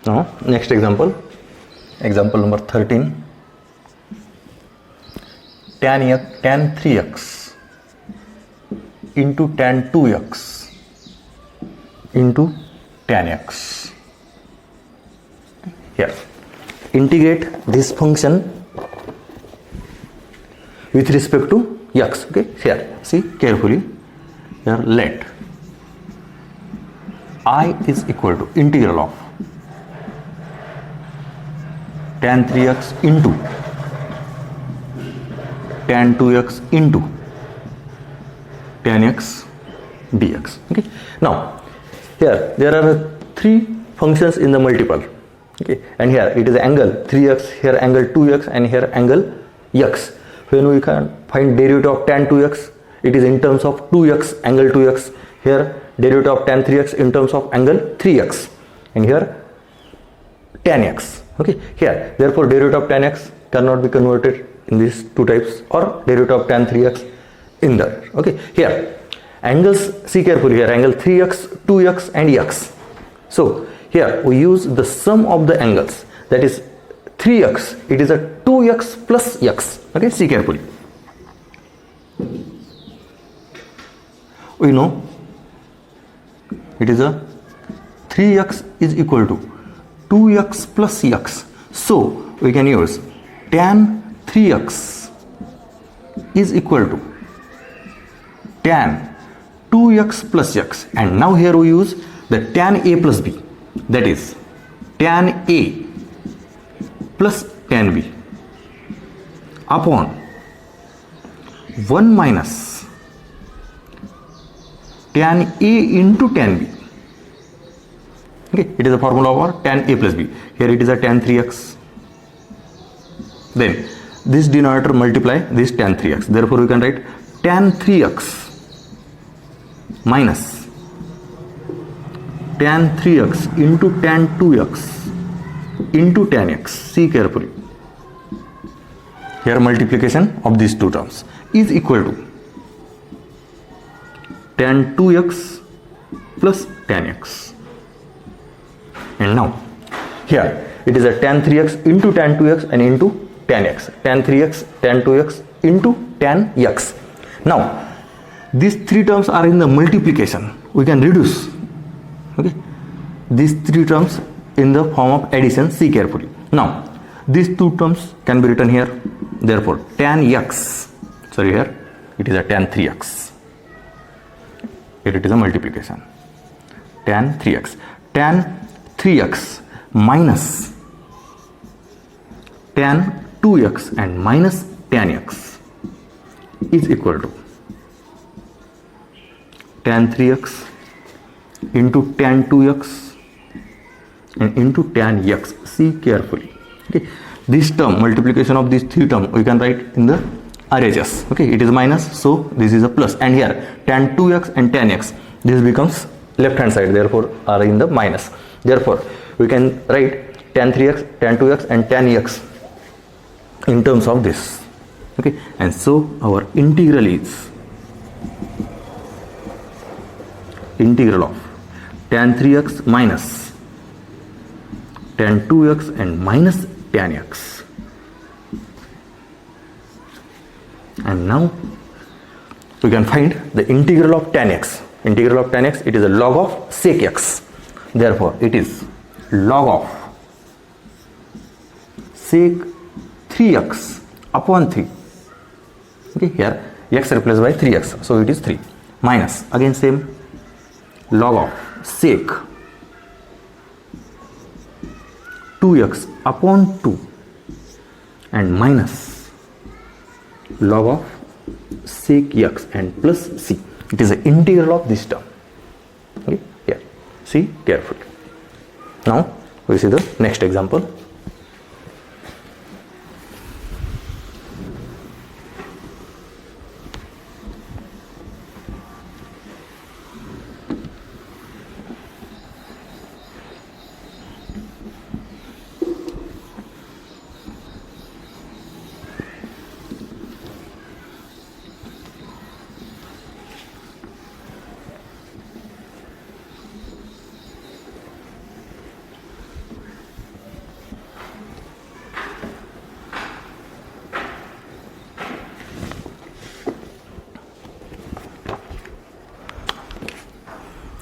Now next example number 13. Tan 3x into tan 2x into tan x. Here, integrate this function with respect to x. Okay, here, see carefully. Here, let I is equal to integral of tan 3x into tan 2x into tan x dx. Okay. Now, here there are three functions in the multiple. Okay, and here it is angle 3x, here angle 2x, and here angle x. When we can find derivative of tan 2x, it is in terms of 2x, angle 2x. Here derivative of tan 3x in terms of angle 3x, and here tan x. Okay, here therefore derivative of tan x cannot be converted in these two types, or derivative of tan 3x in there. Okay, here angles, see carefully here, angle 3x, 2x and x. So here we use the sum of the angles, that is 3x, it is a 2x plus x. Okay, see carefully. We know it is a 3x is equal to 2x plus x. So we can use tan 3x is equal to tan 2x plus x, and now here we use the tan a plus b, that is tan a plus tan b upon 1 minus tan a into tan b. Okay, it is a formula for tan a plus b. Here it is a tan 3x. Then this denominator multiply this tan 3x. Therefore we can write tan 3x minus tan 3x into tan 2x into tan x. See carefully. Here multiplication of these two terms is equal to tan 2x plus tan x. And now here it is a tan 3x into tan 2x and into tan x. Tan 3x, tan 2x into tan x. Now these three terms are in the multiplication. We can reduce, okay, these three terms in the form of addition. See carefully. Now these two terms can be written here. Therefore tan x, sorry, here it is a tan 3x. Here it is a multiplication. Tan 3x. Tan 3x minus tan 2x and minus tan x is equal to tan 3x into tan 2x and into tan x. See carefully. Okay, this term, multiplication of these three terms, we can write in the RHS. Okay, it is minus, so this is a plus, and here tan 2x and tan x, this becomes left hand side, therefore are in the minus. Therefore we can write tan 3x, tan 2x and tan x in terms of this. Okay, and so our integral is integral of tan 3x minus tan 2x and minus tan x. And now we can find the integral of tan x. Integral of tan x, it is a log of sec x. Therefore it is log of sec 3x upon 3. Okay, here x replaced by 3x, so it is 3, minus again same log of sec 2x upon 2 and minus log of sec x and plus c. It is the integral of this term. Okay, here see carefully. Now we see the next example.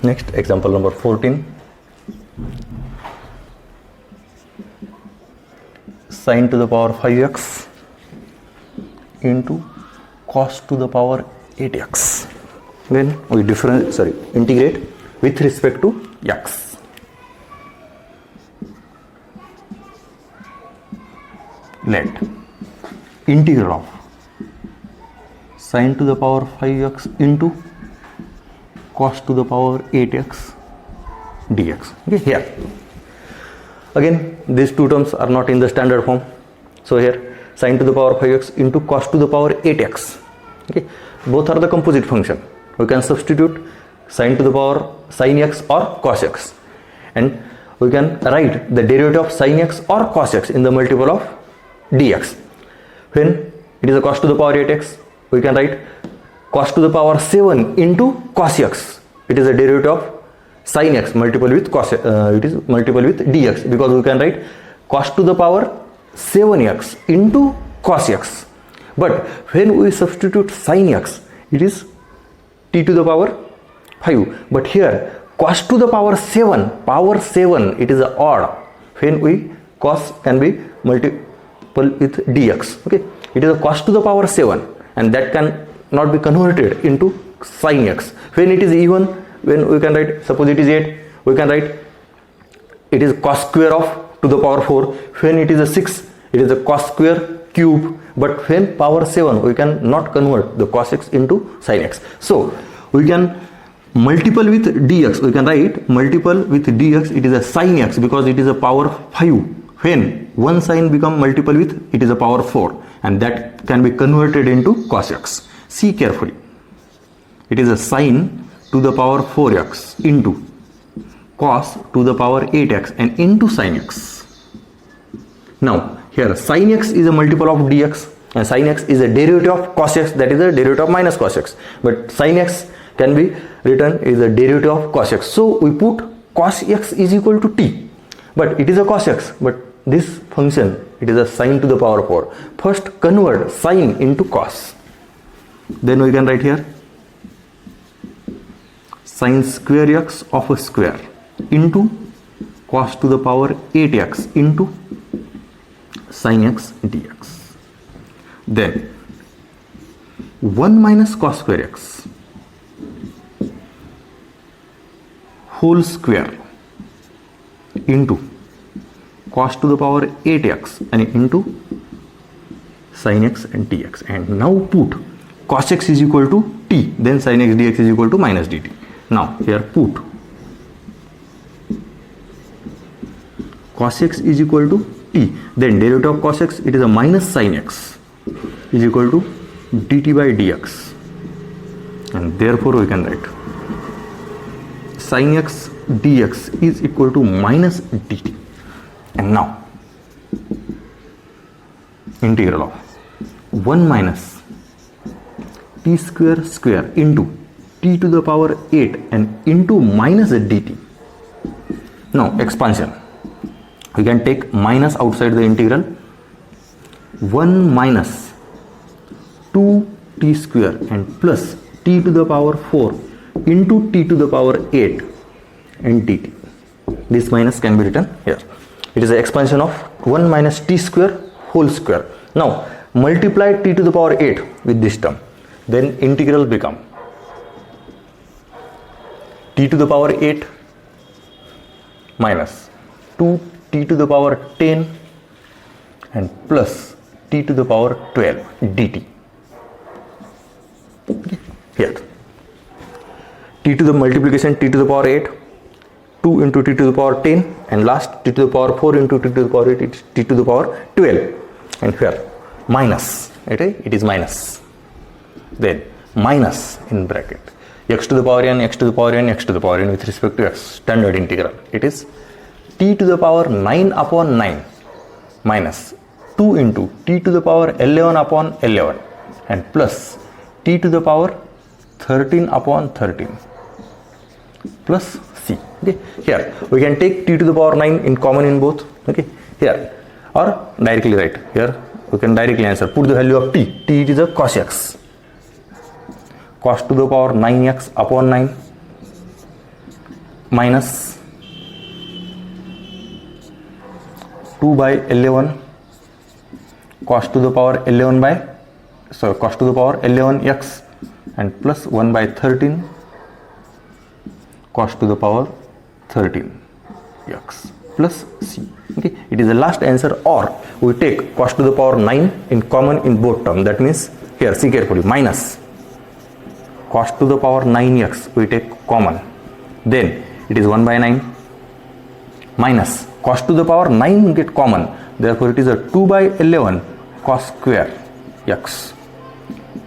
Next, example number 14. Sine to the power 5x into cos to the power 8x. Then we integrate with respect to x. Let integral of sine to the power 5x into cos to the power 8x dx. Okay, here again these two terms are not in the standard form, so here sine to the power 5x into cos to the power 8x. Okay, both are the composite function. We can substitute sine to the power sin x or cos x, and we can write the derivative of sin x or cos x in the multiple of dx. When it is a cos to the power 8x, we can write cos to the power 7 into cos x. It is a derivative of sin x multiple with cos, it is multiple with dx, because we can write cos to the power 7x into cos x. But when we substitute sin x, it is t to the power 5. But here cos to the power 7, it is a odd. When we cos can be multiple with dx. Okay, it is a cos to the power 7, and that can not be converted into sin x. When it is even, when we can write, suppose it is 8, we can write it is cos square of to the power 4. When it is a 6, it is a cos square cube. But when power 7, we can not convert the cos x into sin x. So we can multiple with dx, we can write multiple with dx, it is a sin x, because it is a power 5. When one sign become multiple with, it is a power 4, and that can be converted into cos x. See carefully, it is a sine to the power 4x into cos to the power 8x and into sin x. Now here sin x is a multiple of dx, and sin x is a derivative of cos x, that is a derivative of minus cos x. But sin x can be written as a derivative of cos x. So we put cos x is equal to t, but it is a cos x, but this function, it is a sine to the power 4. First convert sine into cos. Then we can write here sine square x of a square into cos to the power 8x into sin x dx. Then 1 minus cos square x whole square into cos to the power 8x and into sin x and dx. And now put cos x is equal to t, then sin x dx is equal to minus dt. Now here put cos x is equal to t, then derivative of cos x, it is a minus sin x is equal to dt by dx, and therefore we can write sin x dx is equal to minus dt. And now integral of 1 minus t square square into t to the power 8 and into minus dt. Now expansion, we can take minus outside the integral. 1 minus 2t square and plus t to the power 4 into t to the power 8 and dt. This minus can be written here. It is an expansion of 1 minus t square whole square. Now multiply t to the power 8 with this term, then integral become t to the power 8 minus 2t to the power 10 and plus t to the power 12 dt. Okay. Here t to the multiplication t to the power 8, 2 into t to the power 10, and last t to the power 4 into t to the power 8, it's t to the power 12. And here minus, it is minus, then minus in bracket x to the power n, x to the power n, x to the power n with respect to x, standard integral. It is t to the power 9 upon 9 minus 2 into t to the power 11 upon 11 and plus t to the power 13 upon 13 plus c. Okay, here we can take t to the power 9 in common in both. Okay, here or directly write here, we can directly answer, put the value of t. T, it is a cos x, cos to the power 9x upon 9 minus 2 by 11 cos to the power 11 by cos to the power 11x and plus 1 by 13 cos to the power 13x plus c. Okay, it is the last answer, or we take cos to the power 9 in common in both terms. That means here, see carefully, minus cos to the power 9x we take common, then it is 1 by 9 minus cos to the power 9 get common, therefore it is a 2 by 11 cos square x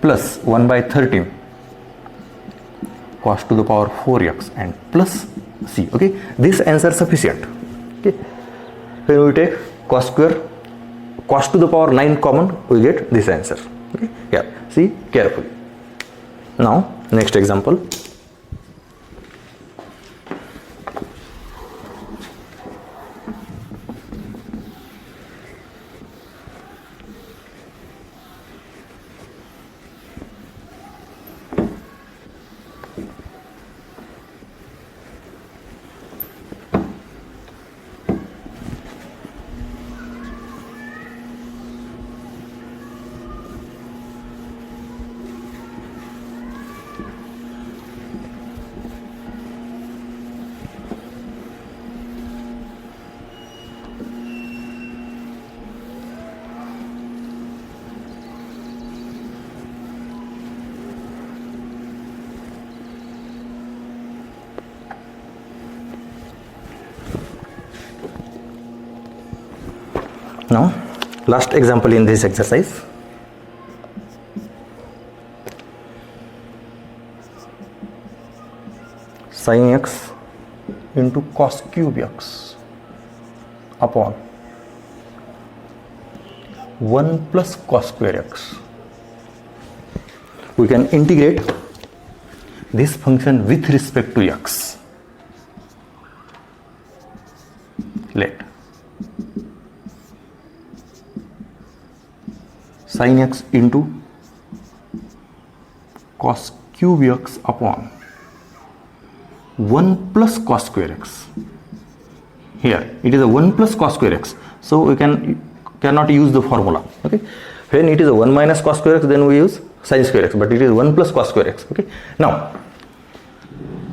plus 1 by 13 cos to the power 4x and plus c. Okay, this answer sufficient. Okay, when we take cos square cos to the power 9 common, we get this answer. Okay, here, see carefully. Now next example. Now last example in this exercise. Sin x into cos cube x upon 1 plus cos square x. We can integrate this function with respect to x. Let sin x into cos cube x upon 1 plus cos square x. Here it is a 1 plus cos square x, so we cannot use the formula. Okay, when it is a 1 minus cos square x, then we use sin square x, but it is 1 plus cos square x. Okay, now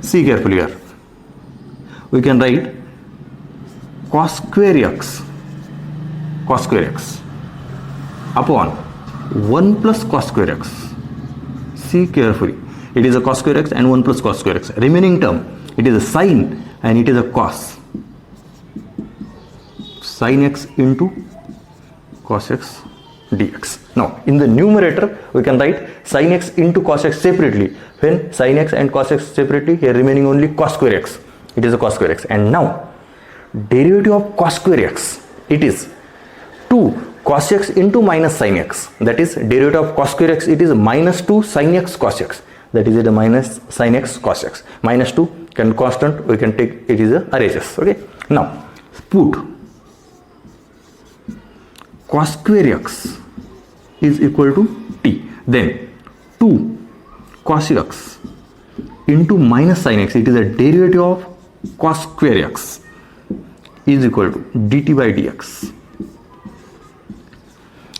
see carefully here. We can write cos square x upon 1 plus cos square x. See carefully, it is a cos square x and 1 plus cos square x. Remaining term, it is a sin and it is a cos. Sin x into cos x dx. Now in the numerator we can write sin x into cos x separately. When sin x and cos x separately, here remaining only cos square x. It is a cos square x. And now derivative of cos square x, it is 2 cos x into minus sin x. That is derivative of cos square x, it is minus 2 sin x cos x. That is it, a minus sin x cos x. Minus 2 can constant, we can take it is a RHS. Okay, now put cos square x is equal to t, then 2 cos x into minus sin x, it is a derivative of cos square x, is equal to dt by dx.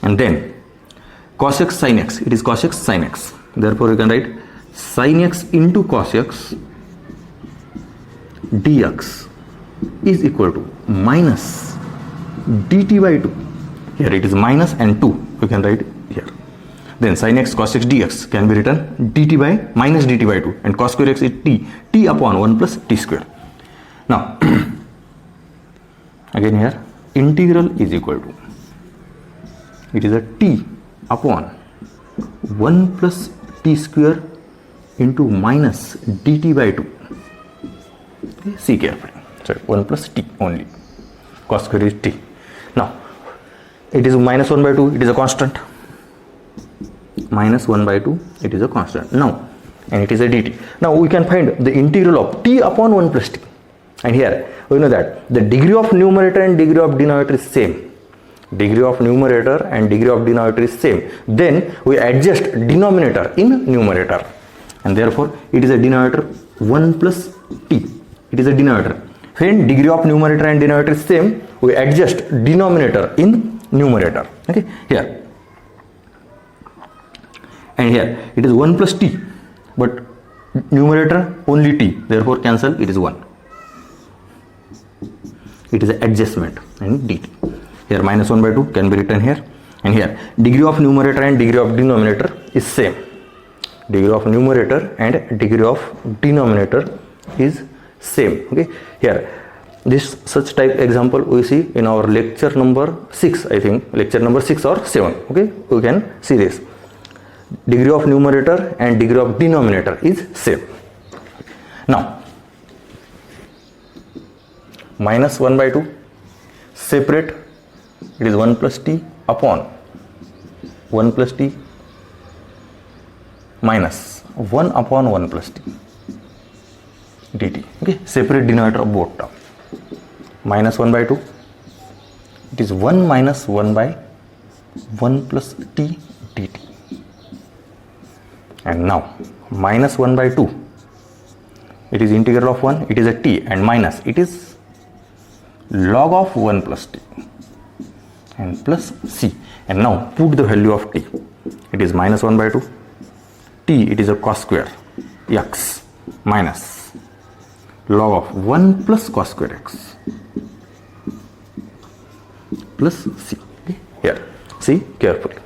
And then cos x sin x, it is cos x sin x. Therefore we can write sin x into cos x dx is equal to minus dt by 2. Here it is minus and 2, we can write here. Then sin x cos x dx can be written dt by minus dt by 2, and cos square x is t upon 1 plus t square. Now again here integral is equal to, it is a t upon 1 plus t square into minus dt by 2. Okay, see carefully. Sorry, 1 plus t only. Cos square is t. Now it is minus 1 by 2, it is a constant. Minus 1 by 2, it is a constant. Now, and it is a dt. Now we can find the integral of t upon 1 plus t. And here we know that the degree of numerator and degree of denominator is same. Degree of numerator and degree of denominator is same. Then we adjust denominator in numerator, and therefore it is a denominator 1 plus t. it is a denominator. When degree of numerator and denominator is same, we adjust denominator in numerator. Okay, here and here it is 1 plus t, but numerator only t, therefore cancel, it is 1. It is an adjustment and dt. Here minus 1 by 2 can be written here, and here degree of numerator and degree of denominator is same. Degree of numerator and degree of denominator is same. Okay, here this such type example we see in our lecture number 6, I think lecture number 6 or 7. Okay, we can see this. Degree of numerator and degree of denominator is same. Now minus 1 by 2 separate, it is 1 plus t upon 1 plus t minus 1 upon 1 plus t dt. Okay, separate denominator of both term. Minus 1 by 2, it is 1 minus 1 by 1 plus t dt. And now minus 1 by 2, it is integral of 1, it is a t, and minus, it is log of 1 plus t and plus c. And now put the value of t. It is minus 1 by 2, t, it is a cos square x minus log of 1 plus cos square x plus c. Okay, here see carefully.